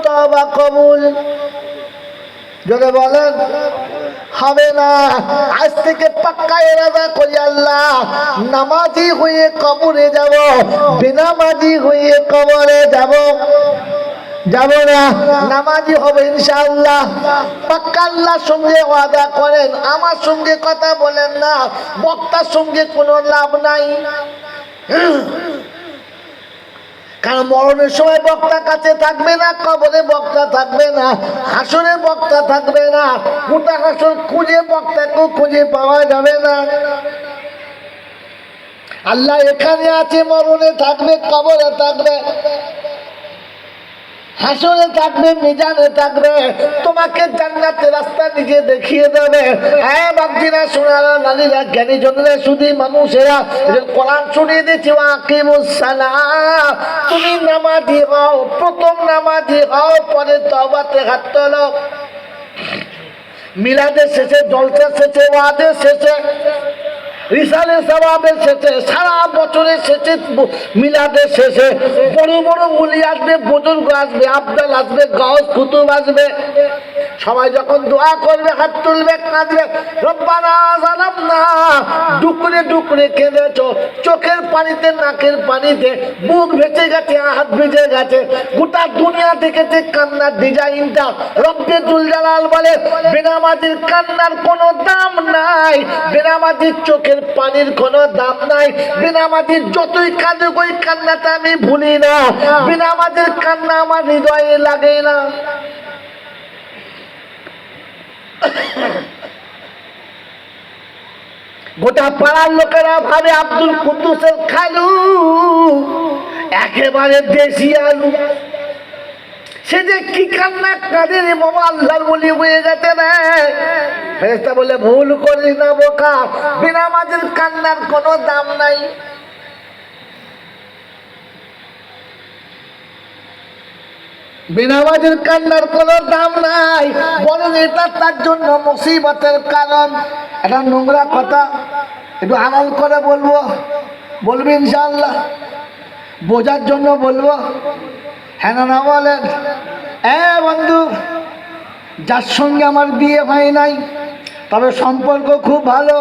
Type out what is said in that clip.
তওবা কবুল। যদি বলেন হবে না, আজ থেকে পাক্কা ইরাদা করি, আল্লাহ নামাজি হয়ে কবরে যাব, বেনামাজি হয়ে কবরে যাব না, নামাজি হবে ইনশাআল্লাহ। পাক্কা আল্লাহর সঙ্গে ওয়াদা করেন, আমার সঙ্গে কথা বলেন না, বক্তার সঙ্গে কোনো লাভ নাই। কারণ মরণের সময় বক্তা কাছে থাকবে না, কবরে বক্তা থাকবে না, হাসরে বক্তা থাকবে না, গোটা হাসর খুঁজে বক্তাকে খুঁজে পাওয়া যাবে না। আল্লাহ এখানে আছে, মরণে থাকবে, কবরে থাকবে, হাসরে থাকবে, মিজানে থাকবে, তোমাকে জান্নাতের রাস্তা নিজে দেখিয়ে দেবে। হ্যাঁ বাপজিরা, সোনারা, নারীরা, জ্ঞানী জনেরা, শুধু মানুষেরা, কোরআন শুনিয়ে দিচ্ছি, আকিমুস সালাহ, তুমি নামাজি হও, প্রথম নামাজি হও, পরে তওবাতে হাত তোলো। মিলাদের শেষে, জলসার শেষে, ওয়াজের শেষে, রিসালে সওয়াবের শেষে, সারা বছরের শেষে, মিলাদের শেষে বড় বড় ওলি আসবে, বুজুর্গ আসবে, আফদাল আসবে, গাউস কুতুব আসবে। সবাই যখন দোয়া করবে, হাত তুলবে, কাঁদবে, রব্বানা যালামনা, ডুকরে ডুকরে কেঁদেছো, চোখের পানিতে, নাকের পানিতে, বুক ভেসে গেছে, হাত ভিজে গেছে, গোটা দুনিয়া দেখেছে কান্নার ডিজাইনটা। রব্বে জুল জালাল বলে, বেনামাজির কান্নার কোনো দাম নাই, বেনামাজির চোখের পানির কোনো দাম নাই, বেনামাজির যতই কাঁদে ওই কান্নাটা আমি ভুলি না, বেনামাজির কান্না আমার হৃদয়ে লাগে না। গোটা পাড়ার লোকেরা ভাবে আব্দুল কুদ্দুসের খালু একেবারে দেশি আলু, সে যে কি কান্না কাঁদে রে বাবা, আল্লাহর বলি হয়ে গেছে রে। ফেরেশতা বলে, ভুল করিস না বোকা, বেনামাজির কান্নার কোনো দাম নাই। বেনামাজির কান্নার কোনো দাম নাই, বরং এটা তার জন্য মুসিবতের কারণ। এটা নোংরা কথা, একটু আড়াল করে বলবো, বলবি ইনশাআল্লাহ, বোঝার জন্য বলবো, হ্যাঁ না বলেন? বন্ধু, যার সঙ্গে আমার বিয়ে হয় নাই, তবে সম্পর্ক খুব ভালো,